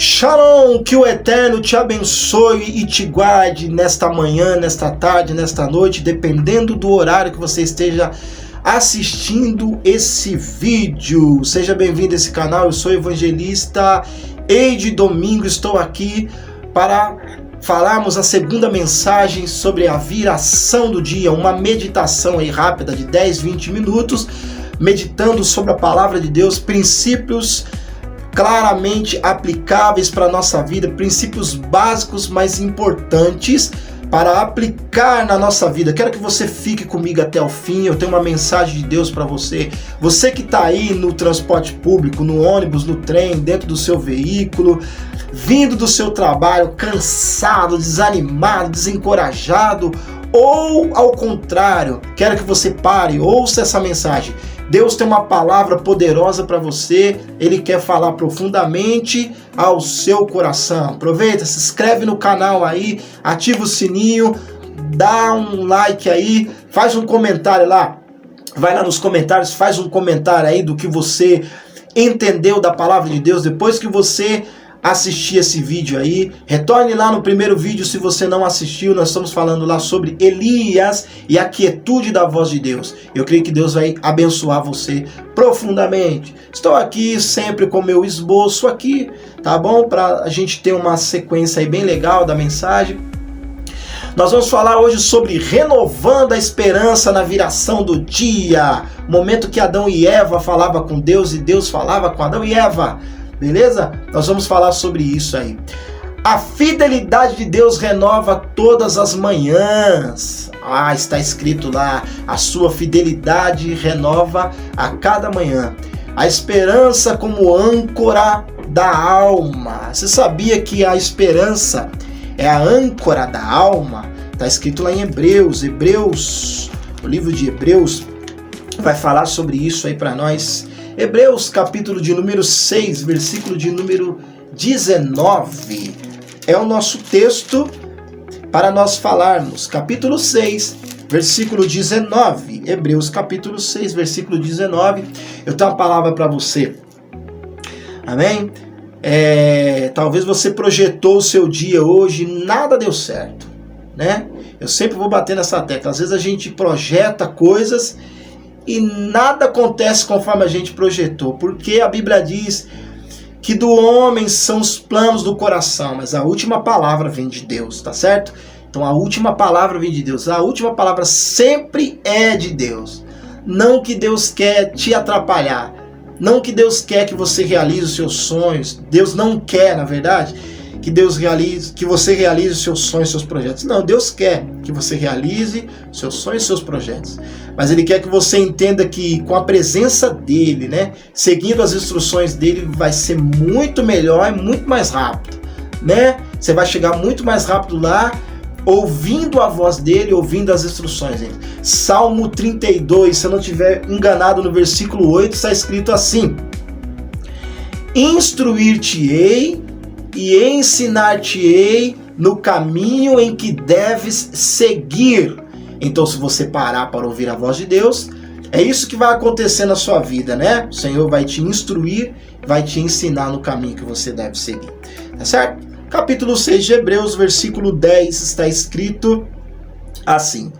Shalom, que o Eterno te abençoe e te guarde nesta manhã, nesta tarde, nesta noite, dependendo do horário que você esteja assistindo esse vídeo. Seja bem-vindo a esse canal, eu sou o evangelista Eide Domingo, estou aqui para falarmos a segunda mensagem sobre a viração do dia, uma meditação aí rápida de 10-20 minutos, meditando sobre a palavra de Deus, princípios claramente aplicáveis para a nossa vida, princípios básicos, mas importantes para aplicar na nossa vida. Quero que você fique comigo até o fim. Eu tenho uma mensagem de Deus para você. Você que está aí no transporte público, no ônibus, no trem, dentro do seu veículo, vindo do seu trabalho, cansado, desanimado, desencorajado, ou ao contrário, quero que você pare, ouça essa mensagem. Deus tem uma palavra poderosa para você, Ele quer falar profundamente ao seu coração. Aproveita, se inscreve no canal aí, ativa o sininho, dá um like aí, faz um comentário lá, vai lá nos comentários, faz um comentário aí do que você entendeu da palavra de Deus, depois que você assistir esse vídeo aí, retorne lá no primeiro vídeo se você não assistiu. Nós estamos falando lá sobre Elias e a quietude da voz de Deus. Eu creio que Deus vai abençoar você profundamente. Estou aqui sempre com meu esboço aqui, tá bom? Para a gente ter uma sequência aí bem legal da mensagem. Nós vamos falar hoje sobre renovando a esperança na viração do dia. Momento que Adão e Eva falavam com Deus e Deus falava com Adão e Eva. Beleza? Nós vamos falar sobre isso aí. A fidelidade de Deus renova todas as manhãs. Está escrito lá, a sua fidelidade renova a cada manhã. A esperança como âncora da alma. Você sabia que a esperança é a âncora da alma? Está escrito lá em Hebreus, o livro de Hebreus vai falar sobre isso aí para nós. Hebreus, capítulo de número 6, versículo de número 19, é o nosso texto para nós falarmos. Capítulo 6, versículo 19. Hebreus, capítulo 6, versículo 19. Eu tenho uma palavra para você. Amém? Talvez você projetou o seu dia hoje e nada deu certo, né? Eu sempre vou bater nessa tecla. Às vezes a gente projeta coisas e nada acontece conforme a gente projetou, porque a Bíblia diz que do homem são os planos do coração, mas a última palavra vem de Deus, tá certo? Então a última palavra vem de Deus, a última palavra sempre é de Deus. Não que Deus quer te atrapalhar, não que Deus quer que você realize os seus sonhos, Deus não quer, na verdade, que você realize os seus sonhos, seus projetos. Não, Deus quer que você realize os seus sonhos e seus projetos. Mas Ele quer que você entenda que com a presença dEle, né, seguindo as instruções dEle, vai ser muito melhor e muito mais rápido, né? Você vai chegar muito mais rápido lá, ouvindo a voz dEle, ouvindo as instruções dEle. Salmo 32, se eu não estiver enganado, no versículo 8, está escrito assim: instruir-te-ei e ensinar-te-ei no caminho em que deves seguir. Então, se você parar para ouvir a voz de Deus, é isso que vai acontecer na sua vida, né? O Senhor vai te instruir, vai te ensinar no caminho que você deve seguir. Tá certo? Capítulo 6 de Hebreus, versículo 10, está escrito assim: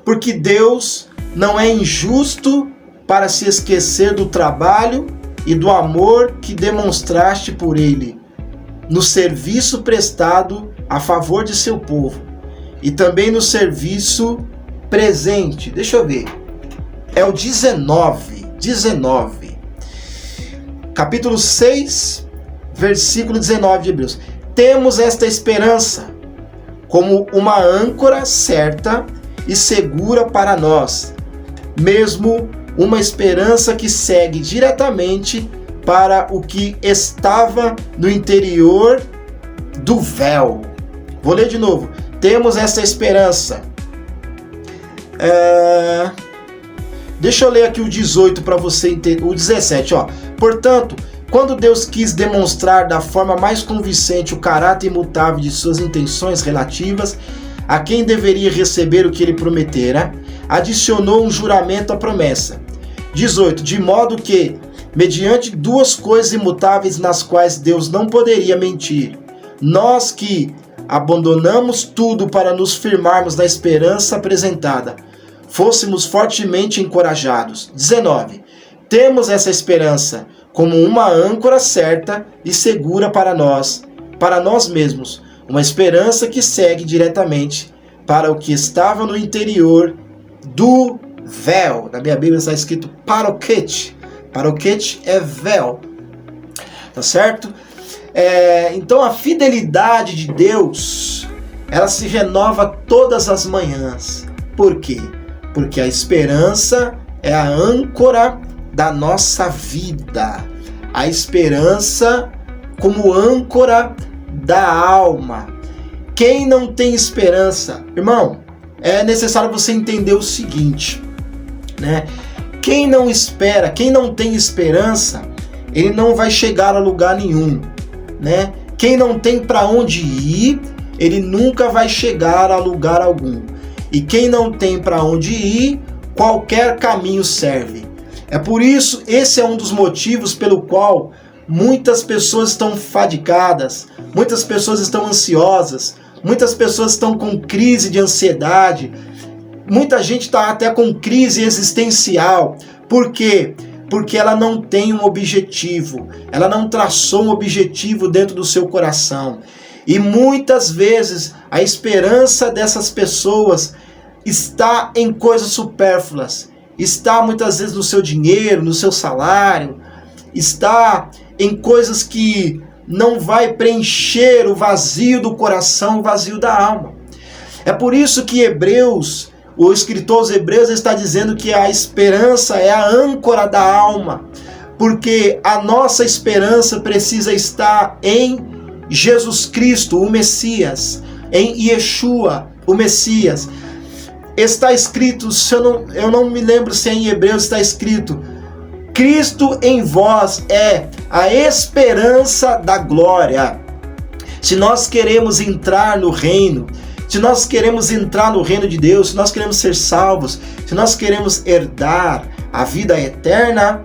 porque Deus não é injusto para se esquecer do trabalho e do amor que demonstraste por Ele no serviço prestado a favor de seu povo e também no serviço presente. Deixa eu ver. É o 19. Capítulo 6, versículo 19 de Hebreus. Temos esta esperança como uma âncora certa e segura para nós, mesmo uma esperança que segue diretamente para o que estava no interior do véu. Vou ler de novo. Temos essa esperança. Deixa eu ler aqui o 18 para você entender. O 17, ó. Portanto, quando Deus quis demonstrar da forma mais convincente o caráter imutável de suas intenções relativas a quem deveria receber o que Ele prometera, adicionou um juramento à promessa. 18. De modo que mediante duas coisas imutáveis nas quais Deus não poderia mentir. Nós que abandonamos tudo para nos firmarmos na esperança apresentada, fôssemos fortemente encorajados. 19. Temos essa esperança como uma âncora certa e segura para nós mesmos, uma esperança que segue diretamente para o que estava no interior do véu. Na minha Bíblia está escrito paroquete. Paroquete é véu. Tá certo? Então a fidelidade de Deus, ela se renova todas as manhãs. Por quê? Porque a esperança é a âncora da nossa vida. A esperança como âncora da alma. Quem não tem esperança, irmão, é necessário você entender o seguinte, né? Quem não espera, quem não tem esperança, ele não vai chegar a lugar nenhum, né? Quem não tem para onde ir, ele nunca vai chegar a lugar algum. E quem não tem para onde ir, qualquer caminho serve. É por isso, esse é um dos motivos pelo qual muitas pessoas estão fadigadas, muitas pessoas estão ansiosas, muitas pessoas estão com crise de ansiedade, muita gente está até com crise existencial. Por quê? Porque ela não tem um objetivo, ela não traçou um objetivo dentro do seu coração. E muitas vezes a esperança dessas pessoas está em coisas supérfluas, está muitas vezes no seu dinheiro, no seu salário, está em coisas que não vai preencher o vazio do coração, o vazio da alma. É por isso que Hebreus, o escritor aos Hebreus, está dizendo que a esperança é a âncora da alma, porque a nossa esperança precisa estar em Jesus Cristo, o Messias, em Yeshua, o Messias. Está escrito, eu não me lembro se em Hebreus está escrito, Cristo em vós é a esperança da glória. Se nós queremos entrar no reino, se nós queremos entrar no reino de Deus, se nós queremos ser salvos, se nós queremos herdar a vida eterna,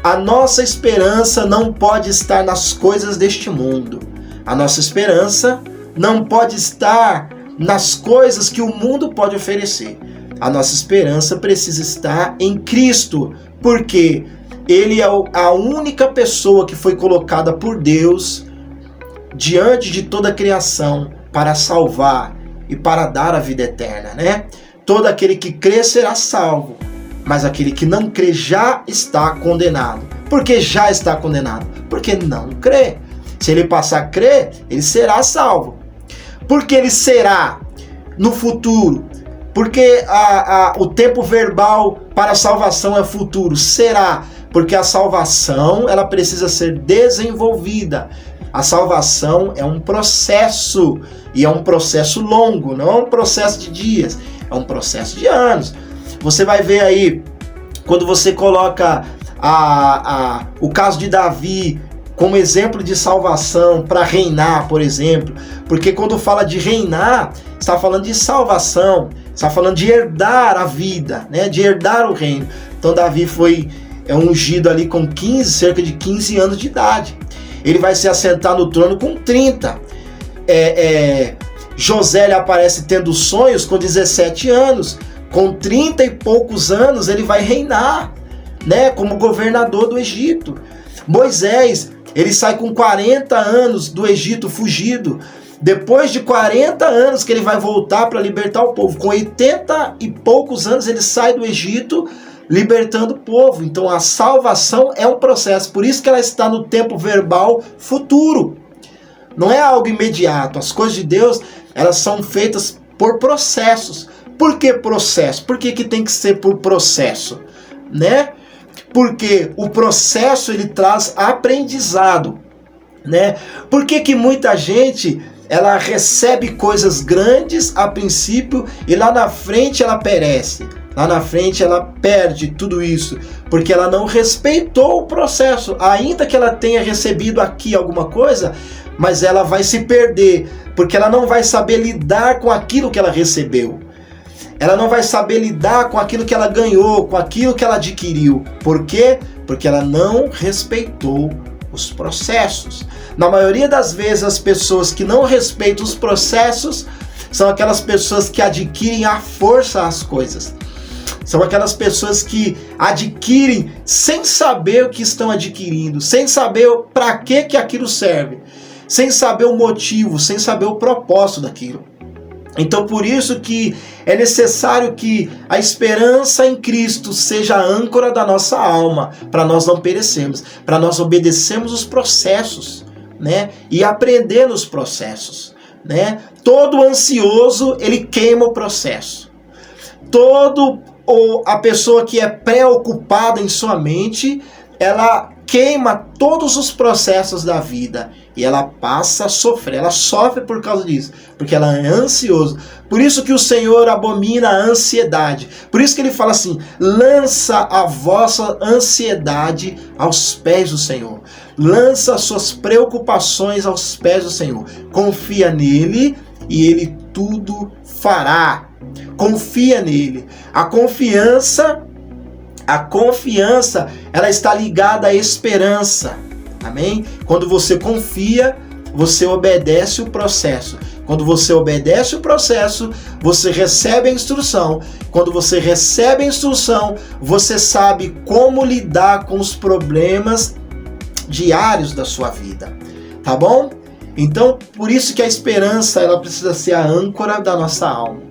a nossa esperança não pode estar nas coisas deste mundo. A nossa esperança não pode estar nas coisas que o mundo pode oferecer. A nossa esperança precisa estar em Cristo, porque Ele é a única pessoa que foi colocada por Deus diante de toda a criação para salvar e para dar a vida eterna, né? Todo aquele que crê será salvo, mas aquele que não crê já está condenado. Por que já está condenado? Porque não crê. Se ele passar a crer, ele será salvo. Porque ele será no futuro. Porque o tempo verbal para a salvação é futuro. Será. Porque a salvação, ela precisa ser desenvolvida. A salvação é um processo, e é um processo longo, não é um processo de dias, é um processo de anos. Você vai ver aí, quando você coloca o caso de Davi como exemplo de salvação para reinar, por exemplo, porque quando fala de reinar, está falando de salvação, está falando de herdar a vida, né? De herdar o reino. Então Davi foi ungido ali com cerca de 15 anos de idade. Ele vai se assentar no trono com 30. José ele aparece tendo sonhos com 17 anos. Com 30 e poucos anos ele vai reinar, né, como governador do Egito. Moisés, ele sai com 40 anos do Egito fugido. Depois de 40 anos que ele vai voltar para libertar o povo. Com 80 e poucos anos ele sai do Egito libertando o povo. Então a salvação é um processo, por isso que ela está no tempo verbal futuro. Não é algo imediato. As coisas de Deus, elas são feitas por processos. Por que processo? Por que tem que ser por processo? Né? Porque o processo ele traz aprendizado. Né? Por que muita gente ela recebe coisas grandes a princípio e lá na frente ela perece? Lá na frente ela perde tudo isso, porque ela não respeitou o processo. Ainda que ela tenha recebido aqui alguma coisa, mas ela vai se perder, porque ela não vai saber lidar com aquilo que ela recebeu. Ela não vai saber lidar com aquilo que ela ganhou, com aquilo que ela adquiriu. Por quê? Porque ela não respeitou os processos. Na maioria das vezes, as pessoas que não respeitam os processos são aquelas pessoas que adquirem à força as coisas. São aquelas pessoas que adquirem sem saber o que estão adquirindo, sem saber para que aquilo serve, sem saber o motivo, sem saber o propósito daquilo. Então, por isso que é necessário que a esperança em Cristo seja a âncora da nossa alma, para nós não perecermos, para nós obedecermos os processos, né? E aprender nos processos, né? Todo ansioso, ele queima o processo. A pessoa que é preocupada em sua mente, ela queima todos os processos da vida e ela passa a sofrer, ela sofre por causa disso, porque ela é ansiosa. Por isso que o Senhor abomina a ansiedade. Por isso que ele fala assim: lança a vossa ansiedade aos pés do Senhor. Lança as suas preocupações aos pés do Senhor. Confia nele e ele tudo fará. Confia nele. A confiança, ela está ligada à esperança. Amém? Quando você confia, você obedece o processo. Quando você obedece o processo, você recebe a instrução. Quando você recebe a instrução, você sabe como lidar com os problemas diários da sua vida. Tá bom? Então, por isso que a esperança, ela precisa ser a âncora da nossa alma.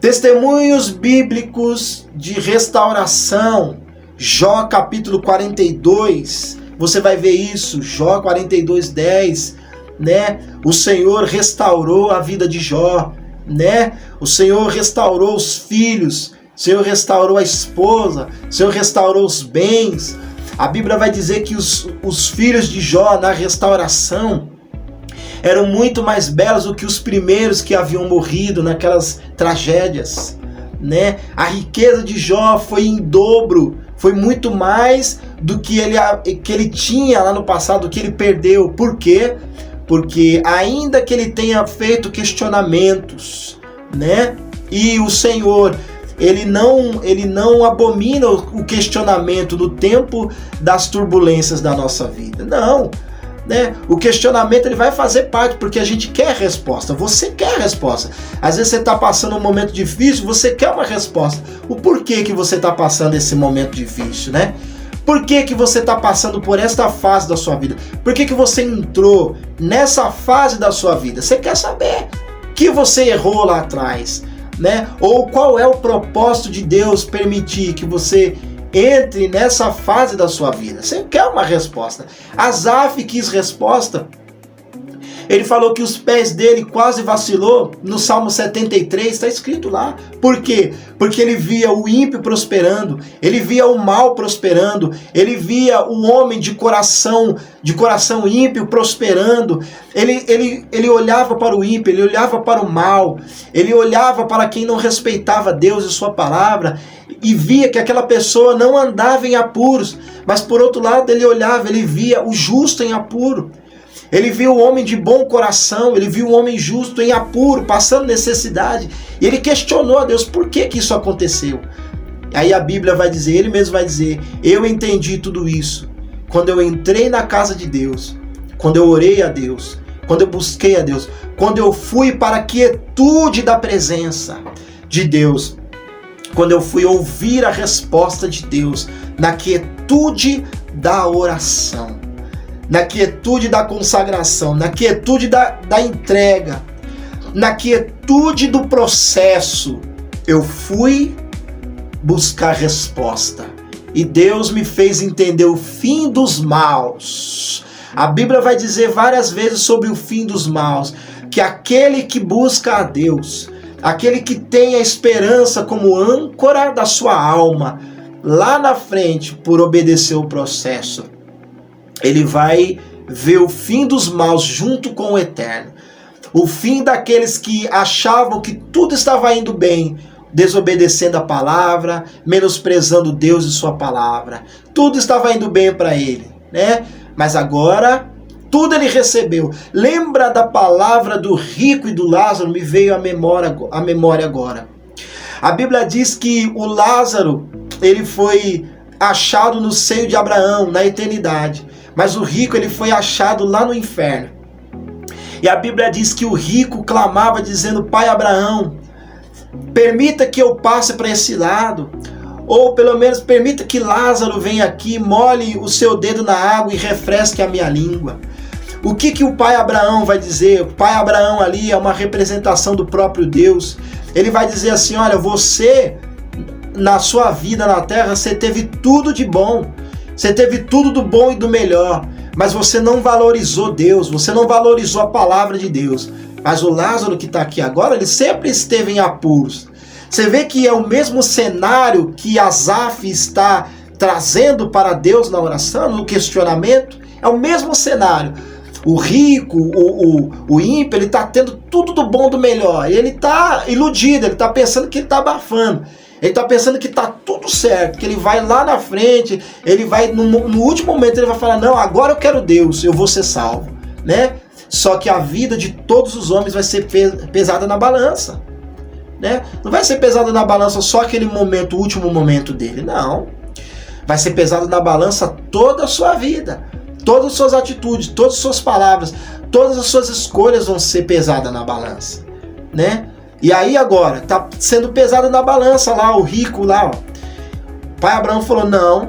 Testemunhos bíblicos de restauração. Jó capítulo 42, você vai ver isso. Jó 42:10, né? O Senhor restaurou a vida de Jó, né? O Senhor restaurou os filhos, o Senhor restaurou a esposa, o Senhor restaurou os bens. A Bíblia vai dizer que os filhos de Jó na restauração eram muito mais belos do que os primeiros que haviam morrido naquelas tragédias, né? A riqueza de Jó foi em dobro, foi muito mais do que ele tinha lá no passado, do que ele perdeu. Por quê? Porque ainda que ele tenha feito questionamentos, né? E o Senhor, ele não abomina o questionamento no tempo das turbulências da nossa vida. Não. Né? O questionamento, ele vai fazer parte, porque a gente quer resposta. Você quer resposta. Às vezes você está passando um momento difícil, você quer uma resposta. O porquê que você está passando esse momento difícil, né? Por que você está passando por esta fase da sua vida? Por que você entrou nessa fase da sua vida? Você quer saber que você errou lá atrás, né? Ou qual é o propósito de Deus permitir que você entre nessa fase da sua vida. Você quer uma resposta. Asaf quis resposta. Ele falou que os pés dele quase vacilou. No Salmo 73 está escrito lá. Por quê? Porque ele via o ímpio prosperando, ele via o mal prosperando, ele via o homem de coração ímpio prosperando. Ele olhava para o ímpio, ele olhava para o mal, ele olhava para quem não respeitava Deus e sua palavra, e via que aquela pessoa não andava em apuros. Mas por outro lado, ele olhava, ele via o justo em apuro. Ele viu o homem de bom coração, ele viu o homem justo em apuro, passando necessidade. E ele questionou a Deus, por que isso aconteceu? Aí a Bíblia vai dizer, ele mesmo vai dizer: eu entendi tudo isso quando eu entrei na casa de Deus, quando eu orei a Deus, quando eu busquei a Deus, quando eu fui para a quietude da presença de Deus, quando eu fui ouvir a resposta de Deus, na quietude da oração, na quietude da consagração, na quietude da entrega, na quietude do processo, eu fui buscar resposta. E Deus me fez entender o fim dos maus. A Bíblia vai dizer várias vezes sobre o fim dos maus, que aquele que busca a Deus, aquele que tem a esperança como âncora da sua alma, lá na frente, por obedecer o processo, ele vai ver o fim dos maus junto com o eterno. O fim daqueles que achavam que tudo estava indo bem, desobedecendo a palavra, menosprezando Deus e sua palavra. Tudo estava indo bem para ele, né? Mas agora, tudo ele recebeu. Lembra da palavra do rico e do Lázaro? Me veio à memória agora. A Bíblia diz que o Lázaro, ele foi achado no seio de Abraão, na eternidade. Mas o rico, ele foi achado lá no inferno. E a Bíblia diz que o rico clamava dizendo: Pai Abraão, permita que eu passe para esse lado. Ou pelo menos permita que Lázaro venha aqui, molhe o seu dedo na água e refresque a minha língua. O que o pai Abraão vai dizer? O pai Abraão ali é uma representação do próprio Deus. Ele vai dizer assim: olha, você, na sua vida na terra, você teve tudo de bom. Você teve tudo do bom e do melhor. Mas você não valorizou Deus, você não valorizou a palavra de Deus. Mas o Lázaro que está aqui agora, ele sempre esteve em apuros. Você vê que é o mesmo cenário que Asaf está trazendo para Deus na oração, no questionamento. É o mesmo cenário. O rico, o ímpio, ele está tendo tudo do bom, do melhor. E ele está iludido, ele está pensando que ele está abafando. Ele está pensando que está tudo certo, que ele vai lá na frente, ele vai, no último momento ele vai falar: não, agora eu quero Deus, eu vou ser salvo, né? Só que a vida de todos os homens vai ser pesada na balança, né? Não vai ser pesada na balança só aquele momento, o último momento dele, não. Vai ser pesado na balança toda a sua vida. Todas as suas atitudes, todas as suas palavras, todas as suas escolhas vão ser pesadas na balança, né? E aí agora, tá sendo pesado na balança lá, o rico lá, ó. O pai Abraão falou: não,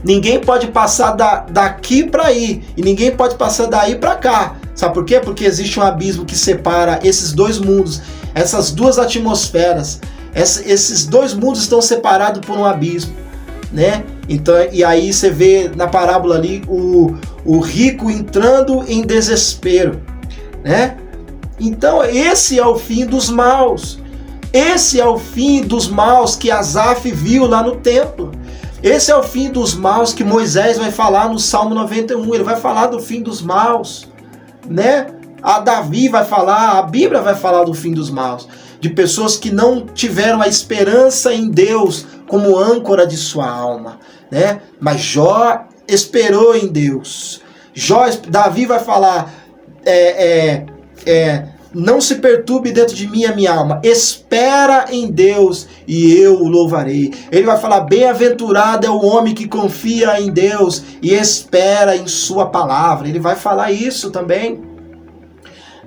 ninguém pode passar daqui para aí, e ninguém pode passar daí para cá. Sabe por quê? Porque existe um abismo que separa esses dois mundos, essas duas atmosferas. Esses dois mundos estão separados por um abismo, né? Então, e aí você vê na parábola ali o rico entrando em desespero, né? Então esse é o fim dos maus. Esse é o fim dos maus que Asaf viu lá no templo. Esse é o fim dos maus que Moisés vai falar no Salmo 91. Ele vai falar do fim dos maus, né? A Davi vai falar, a Bíblia vai falar do fim dos maus, de pessoas que não tiveram a esperança em Deus como âncora de sua alma, né? Mas Jó esperou em Deus. Davi vai falar: não se perturbe dentro de mim a minha alma, espera em Deus e eu o louvarei. Ele vai falar: bem-aventurado é o homem que confia em Deus e espera em sua palavra. Ele vai falar isso também,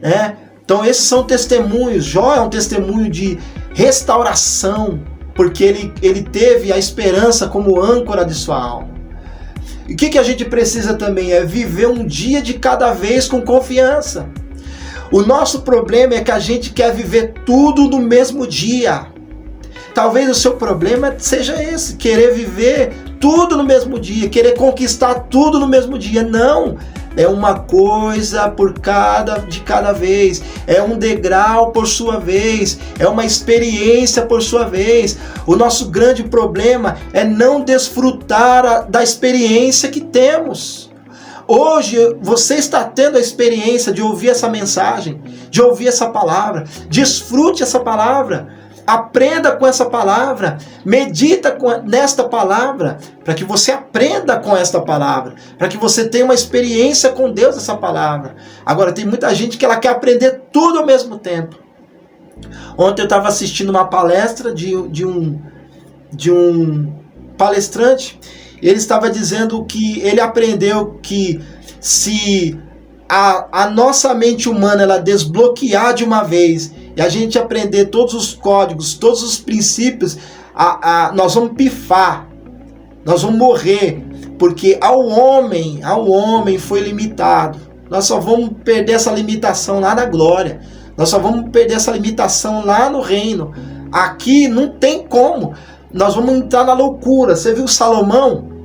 né? Então esses são testemunhos. Jó é um testemunho de restauração, porque ele teve a esperança como âncora de sua alma. E o que a gente precisa também é viver um dia de cada vez com confiança. O nosso problema é que a gente quer viver tudo no mesmo dia. Talvez o seu problema seja esse: querer viver tudo no mesmo dia, querer conquistar tudo no mesmo dia. Não! É uma coisa de cada vez, é um degrau por sua vez, é uma experiência por sua vez. O nosso grande problema é não desfrutar da experiência que temos. Hoje você está tendo a experiência de ouvir essa mensagem, de ouvir essa palavra. Desfrute essa palavra, aprenda com essa palavra, medita nesta palavra, para que você aprenda com esta palavra, para que você tenha uma experiência com Deus essa palavra. Agora tem muita gente que ela quer aprender tudo ao mesmo tempo. Ontem eu estava assistindo uma palestra de um palestrante. Ele estava dizendo que ele aprendeu que se a nossa mente humana ela desbloquear de uma vez e a gente aprender todos os códigos, todos os princípios, nós vamos pifar, nós vamos morrer, porque ao homem foi limitado. Nós só vamos perder essa limitação lá na glória, nós só vamos perder essa limitação lá no reino. Aqui não tem como, nós vamos entrar na loucura. Você viu Salomão?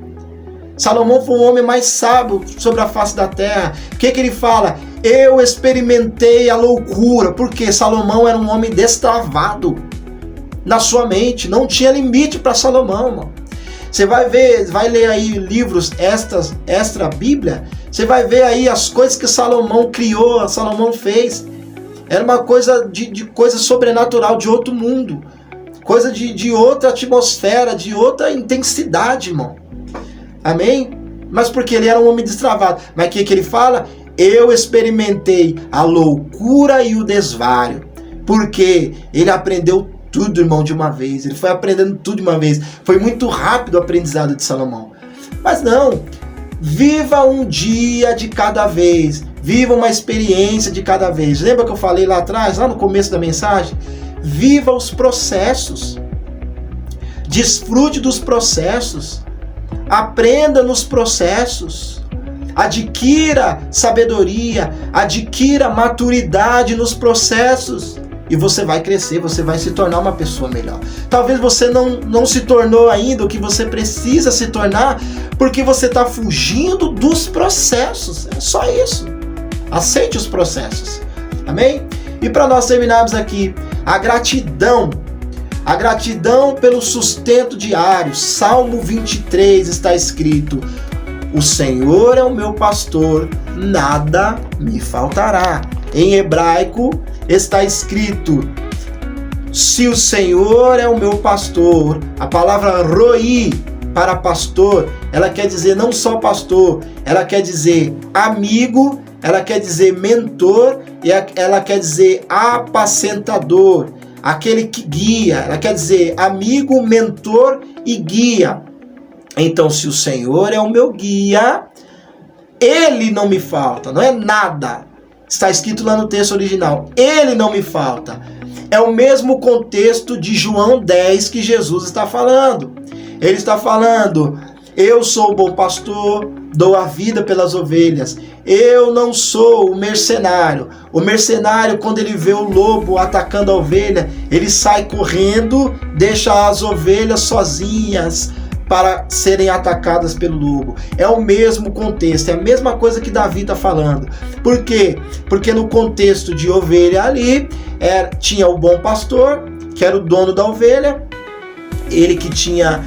Salomão foi o homem mais sábio sobre a face da terra. O que ele fala? Eu experimentei a loucura, porque Salomão era um homem destravado na sua mente, não tinha limite para Salomão, irmão. Você vai ler aí livros extra Bíblia, você vai ver aí as coisas que Salomão criou, Salomão fez. Era uma coisa de coisa sobrenatural, de outro mundo, coisa de outra atmosfera, de outra intensidade, irmão. Amém? Mas porque ele era um homem destravado. Mas o que ele fala? Eu experimentei a loucura e o desvario. Porque ele aprendeu tudo, irmão, de uma vez. Ele foi aprendendo tudo de uma vez. Foi muito rápido o aprendizado de Salomão. Mas não, viva um dia de cada vez. Viva uma experiência de cada vez. Lembra que eu falei lá atrás, lá no começo da mensagem? Viva os processos. Desfrute dos processos. Aprenda nos processos. Adquira sabedoria. Adquira maturidade nos processos. E você vai crescer, você vai se tornar uma pessoa melhor. Talvez você não se tornou ainda o que você precisa se tornar, porque você está fugindo dos processos. É só isso. Aceite os processos. Amém? E para nós terminarmos aqui, a gratidão. A gratidão pelo sustento diário. Salmo 23 está escrito: o Senhor é o meu pastor, nada me faltará. Em hebraico está escrito: se o Senhor é o meu pastor. A palavra roi para pastor, ela quer dizer não só pastor, ela quer dizer amigo, ela quer dizer mentor e ela quer dizer apacentador, aquele que guia. Ela quer dizer amigo, mentor e guia. Então, se o Senhor é o meu guia, Ele não me falta, não é nada. Está escrito lá no texto original, Ele não me falta. É o mesmo contexto de João 10 que Jesus está falando. Ele está falando: eu sou o bom pastor, dou a vida pelas ovelhas. Eu não sou o mercenário. O mercenário, quando ele vê o lobo atacando a ovelha, ele sai correndo, deixa as ovelhas sozinhas para serem atacadas pelo lobo. É o mesmo contexto, é a mesma coisa que Davi está falando. Por quê? Porque no contexto de ovelha ali, tinha o bom pastor, que era o dono da ovelha, ele que tinha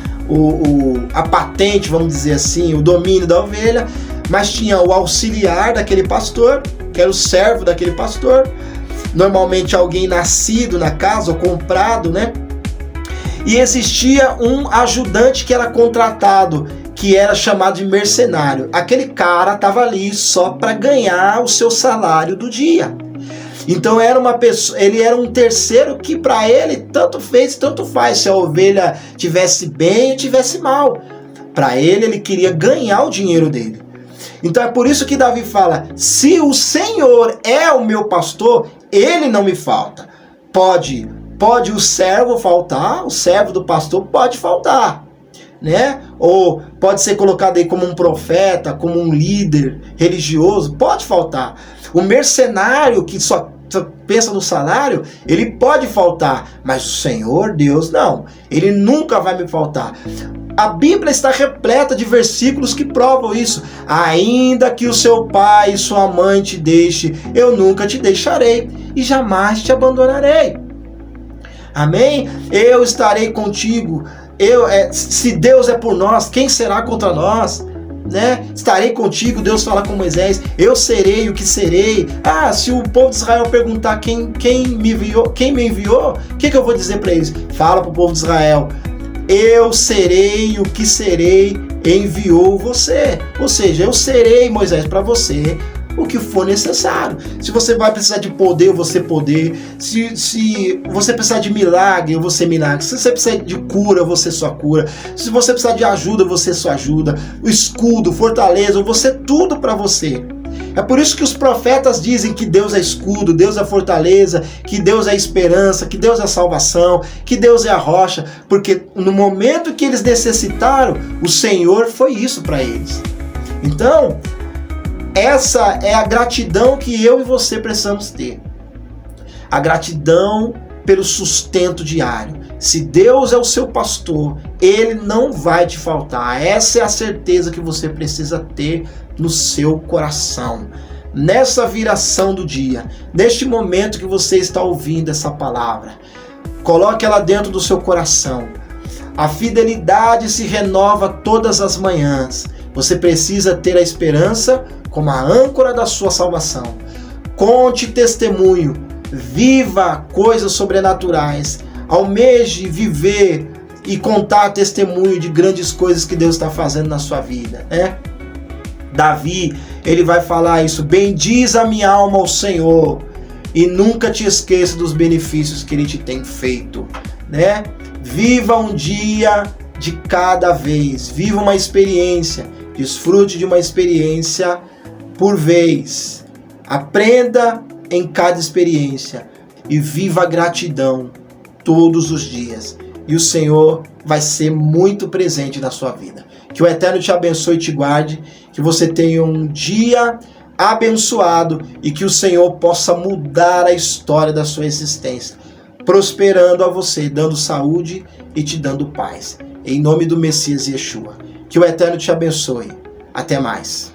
a patente, vamos dizer assim, o domínio da ovelha, mas tinha o auxiliar daquele pastor, que era o servo daquele pastor, normalmente alguém nascido na casa ou comprado, né? E existia um ajudante que era contratado, que era chamado de mercenário. Aquele cara estava ali só para ganhar o seu salário do dia. Então era uma pessoa, ele era um terceiro que para ele tanto fez, tanto faz se a ovelha tivesse bem ou tivesse mal. Para ele queria ganhar o dinheiro dele. Então é por isso que Davi fala: se o Senhor é o meu pastor, Ele não me falta. Pode o servo faltar, o servo do pastor pode faltar, né? Ou pode ser colocado aí como um profeta, como um líder religioso, pode faltar. O mercenário que só pensa no salário, ele pode faltar, mas o Senhor Deus não, Ele nunca vai me faltar. A Bíblia está repleta de versículos que provam isso. Ainda que o seu pai e sua mãe te deixem, eu nunca te deixarei e jamais te abandonarei. Amém? Eu estarei contigo. Se Deus é por nós, quem será contra nós? Né? Estarei contigo, Deus fala com Moisés. Eu serei o que serei. Se o povo de Israel perguntar quem me enviou, o que eu vou dizer para eles? Fala para o povo de Israel: eu serei o que serei, enviou você. Ou seja, eu serei, Moisés, para você o que for necessário. Se você vai precisar de poder, eu vou ser poder. Se você precisar de milagre, eu vou ser milagre. Se você precisar de cura, eu vou ser sua cura. Se você precisar de ajuda, eu vou ser sua ajuda. O escudo, fortaleza, eu vou ser tudo para você. É por isso que os profetas dizem que Deus é escudo, Deus é fortaleza, que Deus é esperança, que Deus é salvação, que Deus é a rocha, porque no momento que eles necessitaram, o Senhor foi isso para eles. Então, essa é a gratidão que eu e você precisamos ter. A gratidão pelo sustento diário. Se Deus é o seu pastor, Ele não vai te faltar. Essa é a certeza que você precisa ter no seu coração. Nessa viração do dia, neste momento que você está ouvindo essa palavra, coloque ela dentro do seu coração. A fidelidade se renova todas as manhãs. Você precisa ter a esperança como a âncora da sua salvação. Conte testemunho, viva coisas sobrenaturais, almeje viver e contar testemunho de grandes coisas que Deus está fazendo na sua vida, né? Davi, ele vai falar isso: bendiz a minha alma ao Senhor e nunca te esqueça dos benefícios que Ele te tem feito. né? Viva um dia de cada vez, viva uma experiência, desfrute de uma experiência por vez. Aprenda em cada experiência e viva a gratidão todos os dias. E o Senhor vai ser muito presente na sua vida. Que o Eterno te abençoe e te guarde, que você tenha um dia abençoado e que o Senhor possa mudar a história da sua existência, prosperando a você, dando saúde e te dando paz. Em nome do Messias Yeshua. Que o Eterno te abençoe. Até mais.